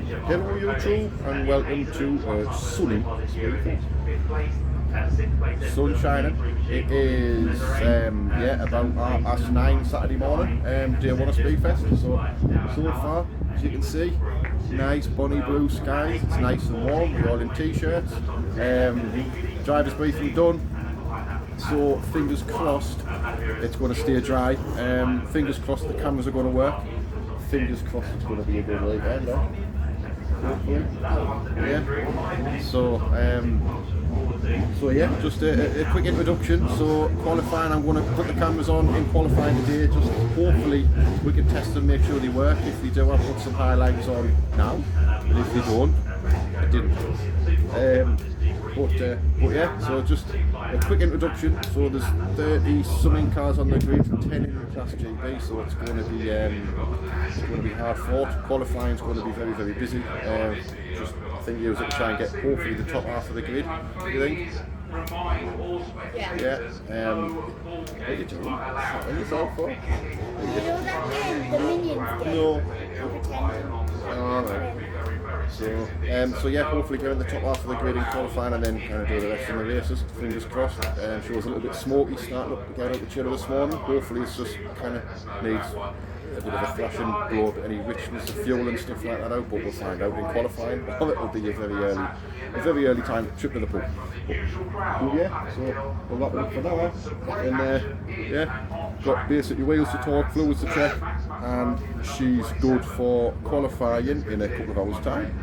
Hello YouTube and welcome to sunny Speedfest. Sun shining. It is about 9:30 Saturday morning, day one of Speedfest. So far, as you can see, nice bonny blue skies. It's nice and warm. We're all in t-shirts. Driver's briefing done. So fingers crossed it's going to stay dry. Fingers crossed the cameras are going to work. Fingers crossed it's going to be a good weekend. Hopefully. Yeah. So yeah, just a quick introduction. So qualifying, I'm going to put the cameras on in qualifying today. Just hopefully we can test them, make sure they work. If they do, I'll put some highlights on now. And if they don't, I didn't. But yeah, so just a quick introduction. So there's 30 something cars on the grid, 10 in the Class GB, so it's going to be hard fought. Qualifying's going to be very, very busy. Just I think you will try and get hopefully the top half of the grid. What do you think? Yeah. What are you doing? What are you yourself for? You know that game, the Minions game? No. I'm pretending. Alright. So yeah, hopefully get in the top half of the grid in qualifying and then kind of do the rest of the races. Fingers crossed. She was a little bit smoky starting up again out the chiller this morning. Hopefully it's just kind of needs a bit of a thrashing, blow up any richness of fuel and stuff like that out, but we'll find out in qualifying. Or it'll be a very early time trip to the pool. But yeah, so we'll wrap it up for now. And yeah, got basically wheels to torque, fluids to check, and she's good for qualifying in a couple of hours' time.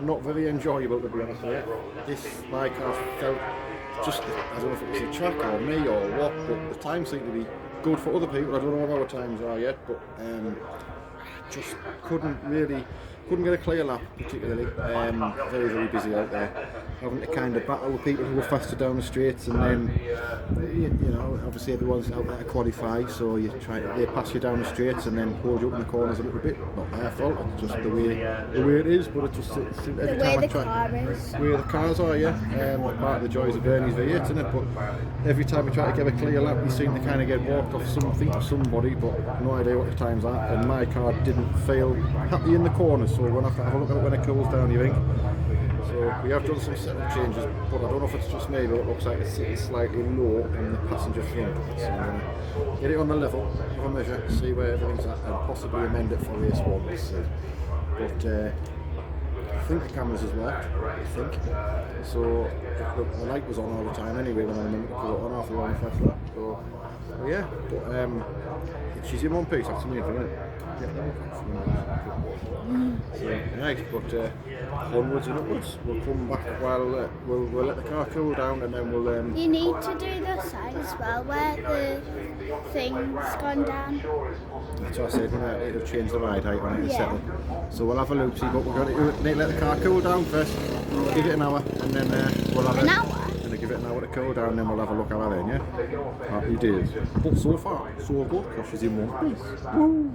not very enjoyable, to be honest with you. My car felt just, I don't know if it was the track or me or what, but the time seemed to be good for other people. I don't know what our times are yet, but just couldn't get a clear lap particularly. Very, very busy out there, having to kind of battle with people who were faster down the straights, and then you know, obviously everyone's out there to qualify, so they pass you down the straights and then hold you up in the corners a little bit. Not their fault, it's just the way it is. But it just every time I try, where the cars are, yeah. Part of the joys of Bernie's V8, isn't it? But every time we try to get a clear lap, we seem to kind of get walked off something or somebody, but no idea what the times are. And my car didn't feel happy in the corners, so we're going to have to have a look at it when it cools down, you think. So we have done some setup changes, but I don't know if it's just me, but it looks like it's sitting slightly low in the passenger front. So I'm going to get it on the level, have a measure, see where everything's at, and possibly amend it for race one, we'll see. But I think the cameras has worked, I think. So the light was on all the time anyway when I remember to put it on after the first lap. So yeah, but she's in one piece, that's the main thing, isn't it? Right, but onwards and upwards. We'll come back while we'll let the car cool down, and then we'll. You need to do the side as well, where the thing's gone down. That's what I said. It'll change the ride height on it. Yeah. So we'll have a look. See, but we're going to let the car cool down first. We'll give it an hour, and then we'll have an hour. And give it an hour to cool down, and then we'll have a look at her then. Yeah. Happy days. But so far, so good. Because she's in one piece. Woo.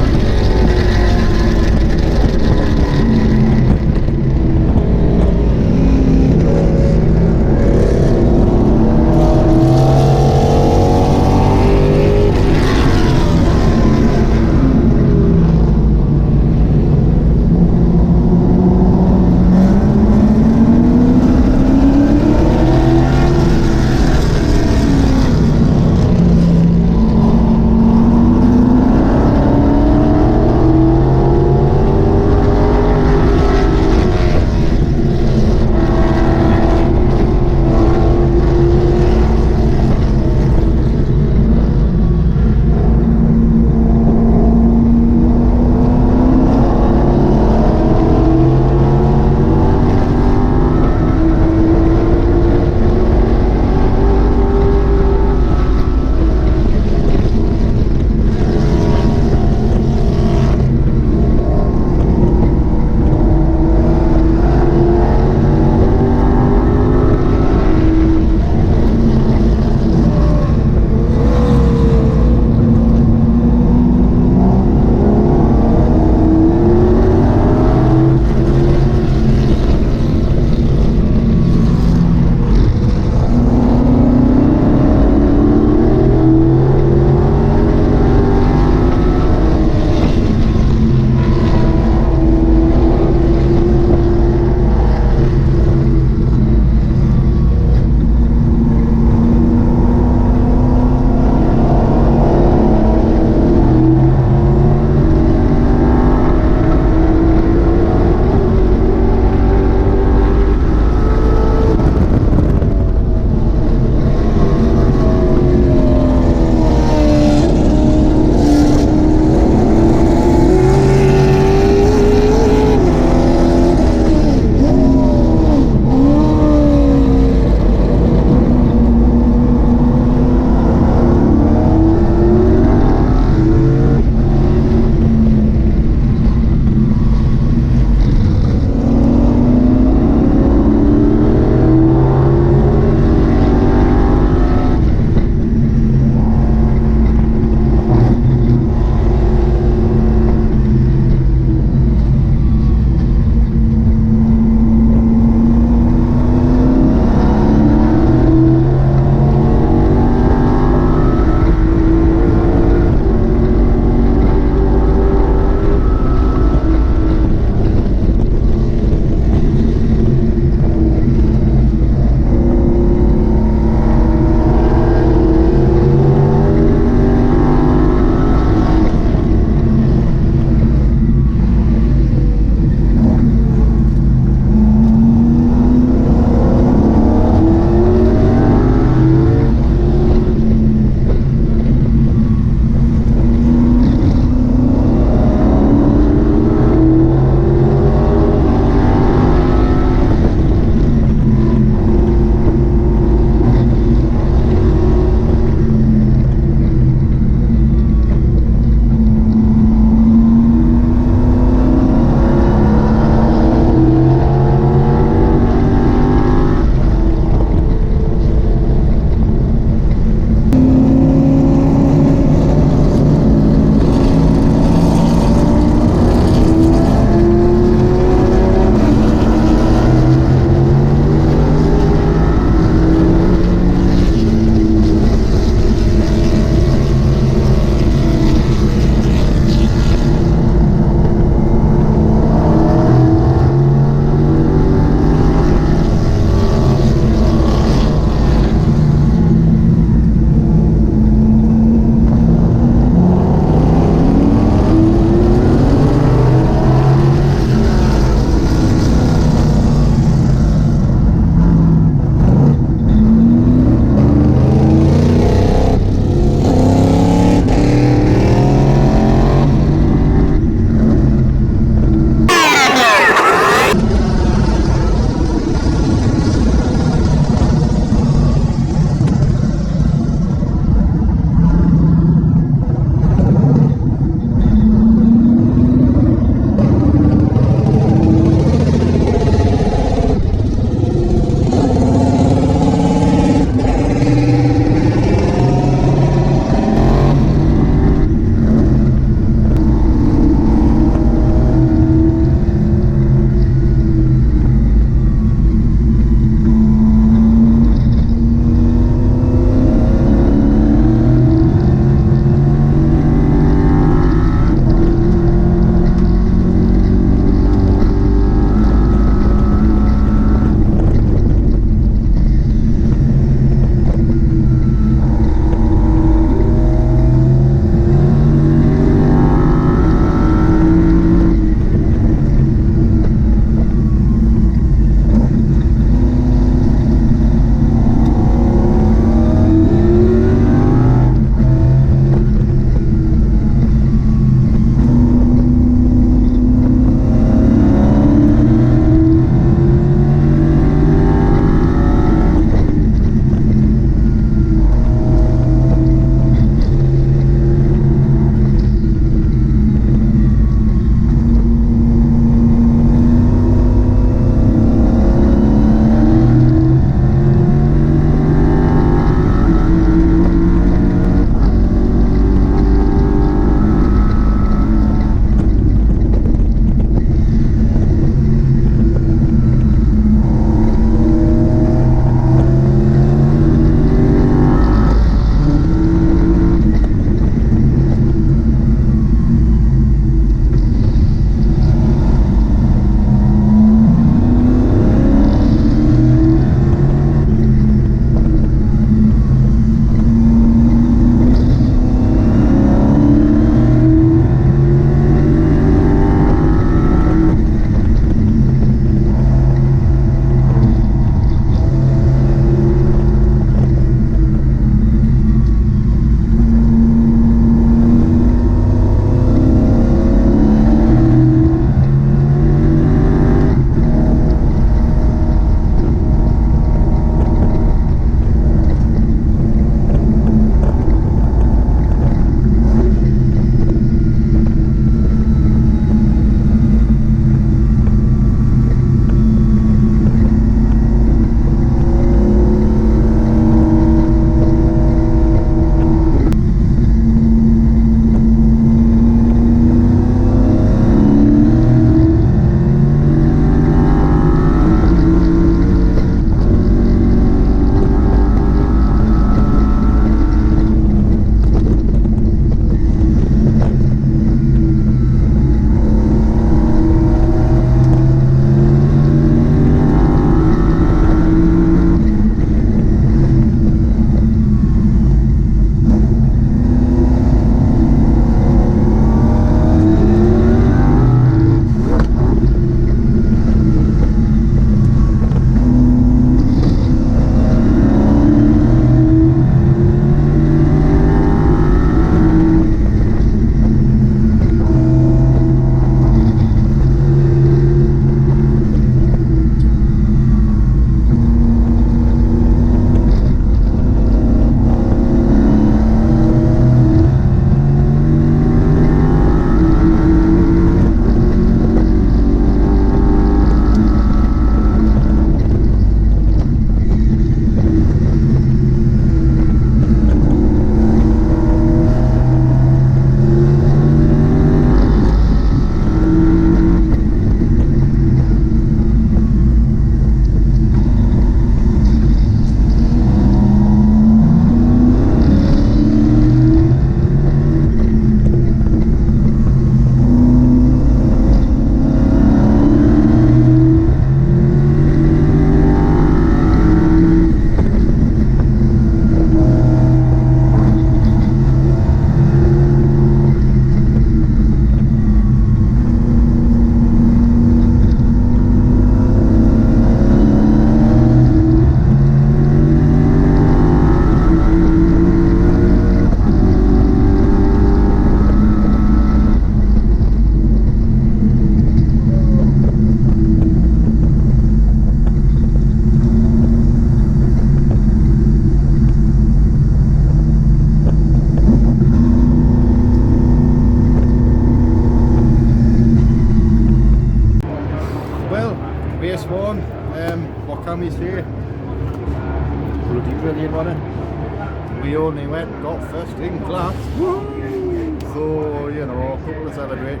went and got first in class. Woo! So, you know, a couple to celebrate.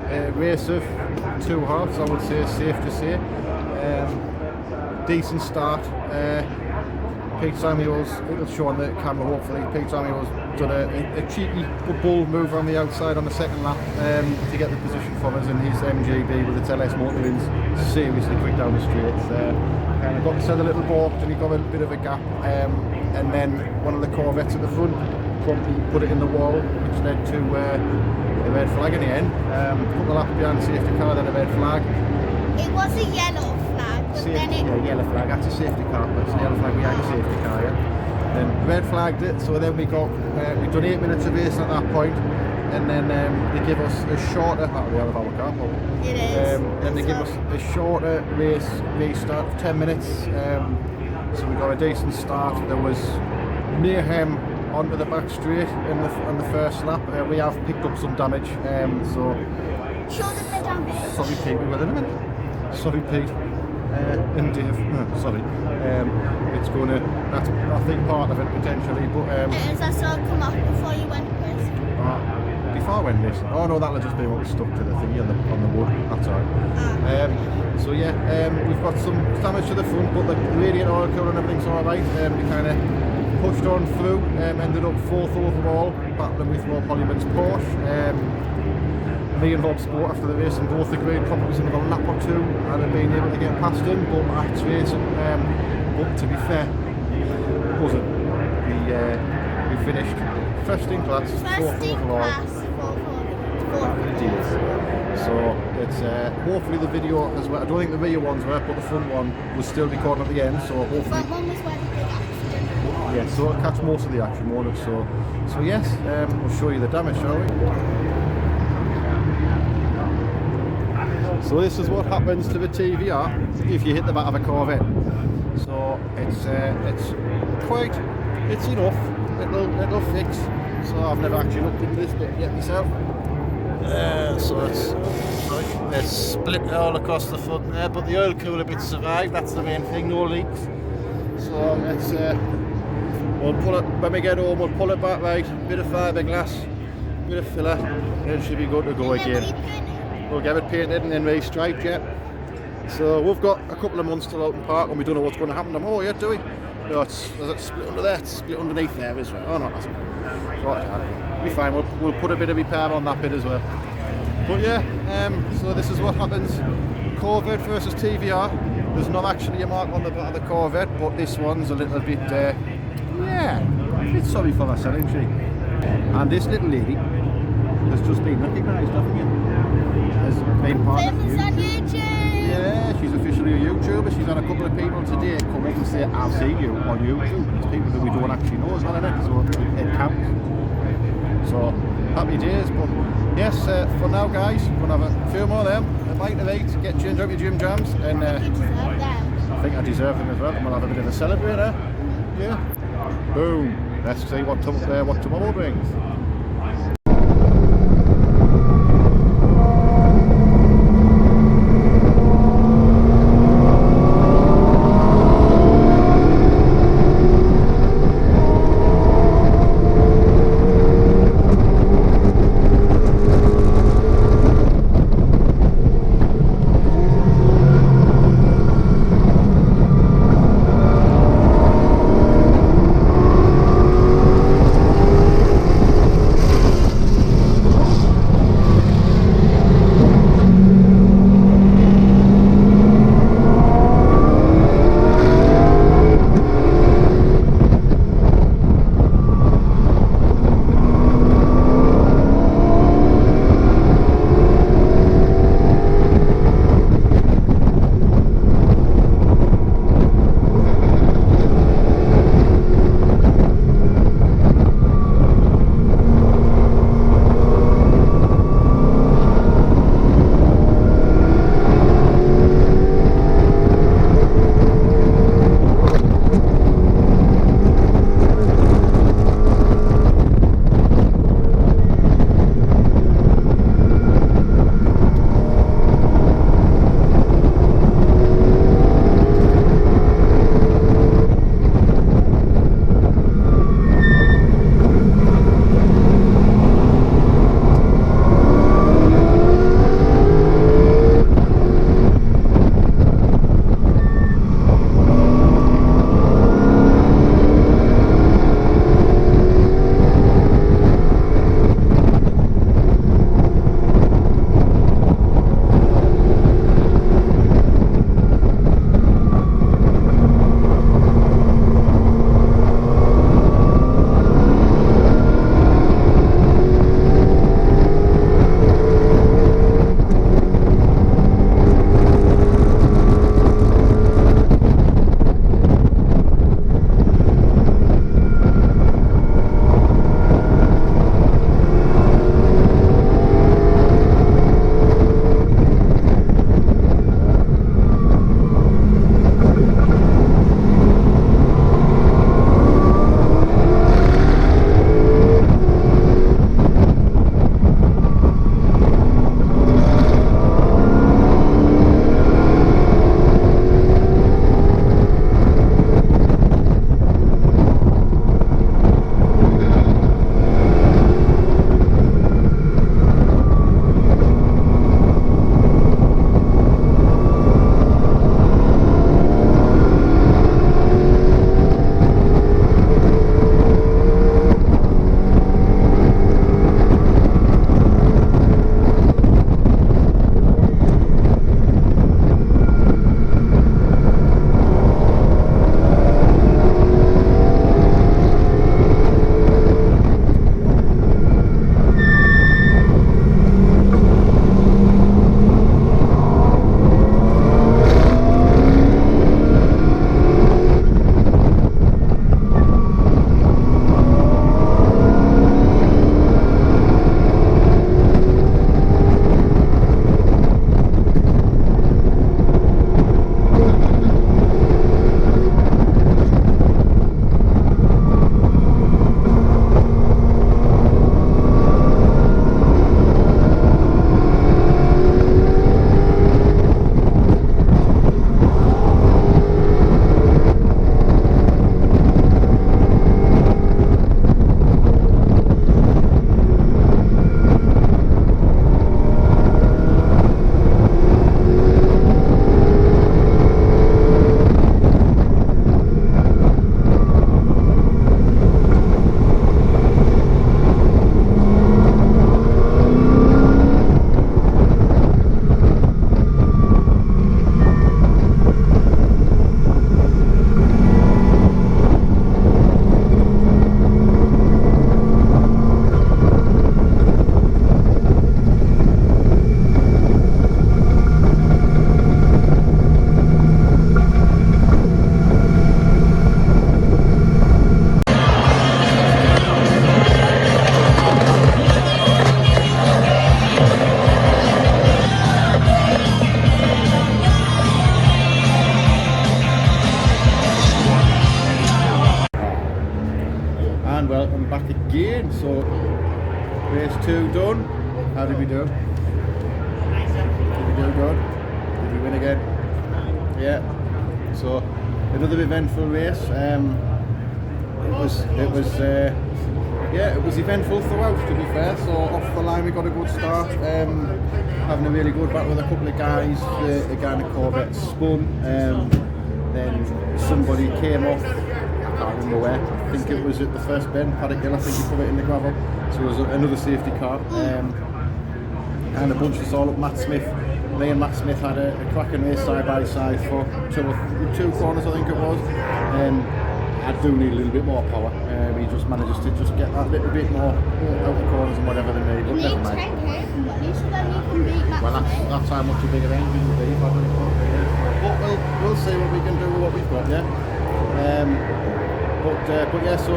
A race of 2 halves, I would say, safe to say. Decent start. Pete Samuels, it'll show on the camera hopefully, Pete Samuels done a cheeky bold move on the outside on the second lap to get the position from us, and his MGB with its LS motor wins seriously quick down the straight. Kind of got to set a little balked and he got a bit of a gap, and then one of the Corvettes at the front promptly put it in the wall, which led to a red flag in the end. A couple of laps behind the safety car, then a red flag. It was a yellow flag, but then it... Yeah, yellow flag, that's a safety car, but it's a yellow flag behind the safety car, yeah. Then red flagged it, so then we'd done 8 minutes of race at that point, and then they give us a shorter, that'll be out of our car probably. It is. Then they give us a shorter race restart of 10 minutes, so we got a decent start. There was mayhem onto the back straight on the first lap. We have picked up some damage, so... Show them the damage. Sorry Pete, we're with in a minute. Sorry Pete. And Dave, sorry. It's going to, that's I think part of it potentially, but... It is, I saw it come off before you went racing. Before I went racing? Oh no, that'll just be what was stuck to the thingy on the wood, that's alright. So yeah, we've got some damage to the front, but the radiator oil cooler and everything's alright. We kind of pushed on through, ended up 4th overall, battling with Rob Hollyman's Porsche. Me and Bob Sport after the race and both agreed probably was another lap or 2 and had been able to get past him, but that's racing. But to be fair, it wasn't. We finished first in class, 4th overall. So it's hopefully the video as well. I don't think the rear ones were, but the front one was still recording at the end. So hopefully. The front one was where the big accident. Yeah, so it'll catch most of the action, won't it? So yes, we'll show you the damage, shall we? So this is what happens to the TVR if you hit the back of a Corvette. So it's enough. It'll fix. So I've never actually looked into this bit yet myself. So it's split all across the front there, but the oil cooler bit survived. That's the main thing. No leaks. So let's we'll pull it when we get home. We'll pull it back right. Bit of fiberglass, bit of filler, and it should be good to go again. We'll get it painted and then restriped yet. So we've got a couple of months till out in park and we don't know what's going to happen tomorrow yet, do we? No, it's split under there, it's split underneath there as well. Oh no, that's right. Be fine, we'll put a bit of repair on that bit as well. But yeah, so this is what happens. Corvette versus TVR. There's not actually a mark on the back of the Corvette, but this one's a little bit, yeah, a bit sorry for herself, isn't she? And this little lady has just been recognised, haven't you? Has been part of YouTube. Yeah, she's officially a YouTuber. She's had a couple of people today come up and say, I've seen you on YouTube. It's people that we don't actually know as well, isn't it? So it counts. So happy days. But yes, for now guys, we're going to have a few more of them, a bite of eat, get changed out your gym jams, and I think I deserve them as well. And we'll have a bit of a celebrator. Yeah. Boom. Let's see what tomorrow brings. and welcome back again. So race 2 done. How did we do? Did we do good? Did we win again? Yeah. So another eventful race. It was eventful throughout, to be fair. So off the line we got a good start. Having a really good battle with a couple of guys. The guy in the Corvette spun. Then somebody came off. I can't remember where. I think it was at the first bend, Paddock Hill. I think he put it in the gravel. So it was another safety car. And a bunch of us all up. Matt Smith. Me and Matt Smith had a cracking race side by side for two corners, I think it was. I do need a little bit more power. He just manages to just get that little bit more out the corners and whatever they need. But never mind. Well, that's how much a bigger engine will be if I don't know. But we'll see what we can do with what we've got, yeah. But yeah, so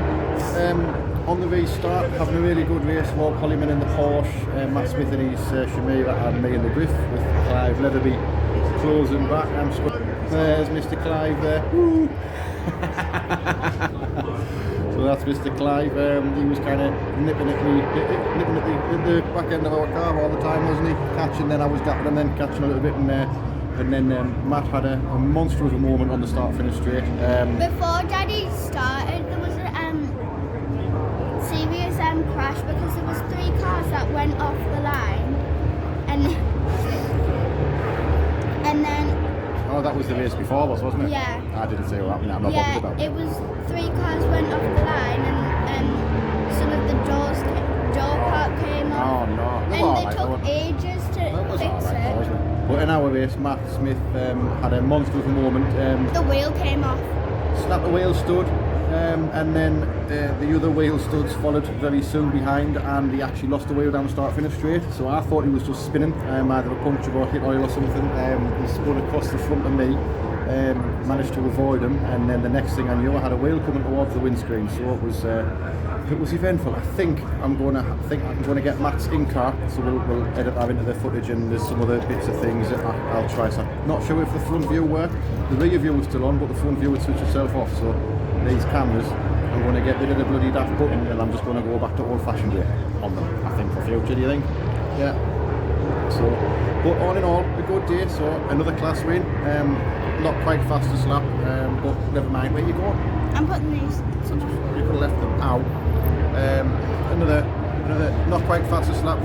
on the restart, having a really good race. Walt Hollyman in the Porsche, Matt Smith in his Shimera, and me in the Griff with Clive Leatherby closing back. There's Mr. Clive there. Woo. So that's Mr. Clive. He was kind of nipping at the back end of our car all the time, wasn't he? Catching, then I was gapping and then catching a little bit, and then Matt had a monster of a moment on the start-finish straight. Before Daddy started, there was a serious crash because there was 3 cars that went off the line, and then. Oh, that was the race before, wasn't it? Yeah. I didn't say what happened. I'm not bothered about it. It was 3 cars went off the line, and some of the door part came off. Oh no! And they took ages to fix it. But in our race, Matt Smith had a monster of a moment. The wheel came off. Snapped the wheel stud, and then the other wheel studs followed very soon behind, and he actually lost the wheel down the start-finish straight. So I thought he was just spinning, either a puncture or hit oil or something. He spun across the front of me, managed to avoid him, and then the next thing I knew, I had a wheel coming towards the windscreen. So it was eventful. I think I'm going to get Matt's in-car, so we'll edit that into the footage, and there's some other bits of things that I'll try. So not sure if the front view worked. The rear view was still on, but the front view would switch itself off. So these cameras, I'm going to get rid of the bloody daft button, and I'm just going to go back to old-fashioned way on them, I think, for future. Do you think? Yeah. So, but all in all, a good day. So another class win. Not quite fastest lap, but never mind. Where you going? I'm putting these. You could have left them out. Another not quite fastest lap.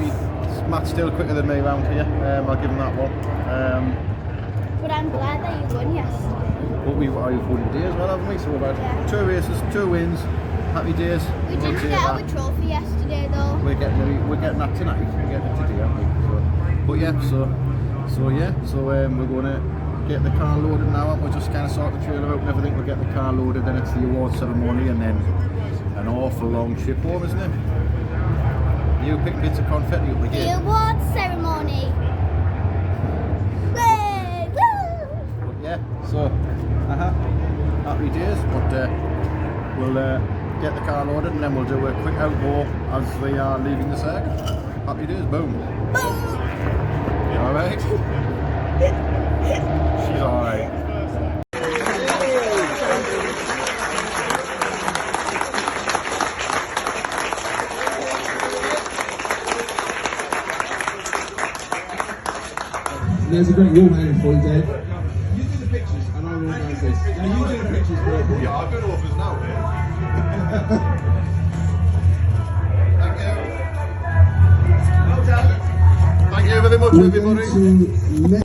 Matt's still quicker than me around here. I'll give him that one. But I'm glad that you won yesterday. But we've won the day as well, haven't we? So we've had 2 races, 2 wins. Happy days. We didn't get our trophy yesterday though. We're getting that tonight. We're getting it today, aren't we? But yeah, so we're going to get the car loaded now, and we'll just kind of sort the trailer out and everything. We'll get the car loaded, then it's the award ceremony, and then an awful long trip home, isn't it? You pick bits of confetti up again. The award ceremony. But yeah, so happy days. But we'll get the car loaded, and then we'll do a quick outro as we are leaving the circuit. Happy days, boom. Boom. Alright? She's alright. There's a great wall hanging for you, Dave. You do the pictures and I will organise this. Now you do the pictures. Yeah, I'll go to office now. Thank you. Well done. Thank you very much, everybody.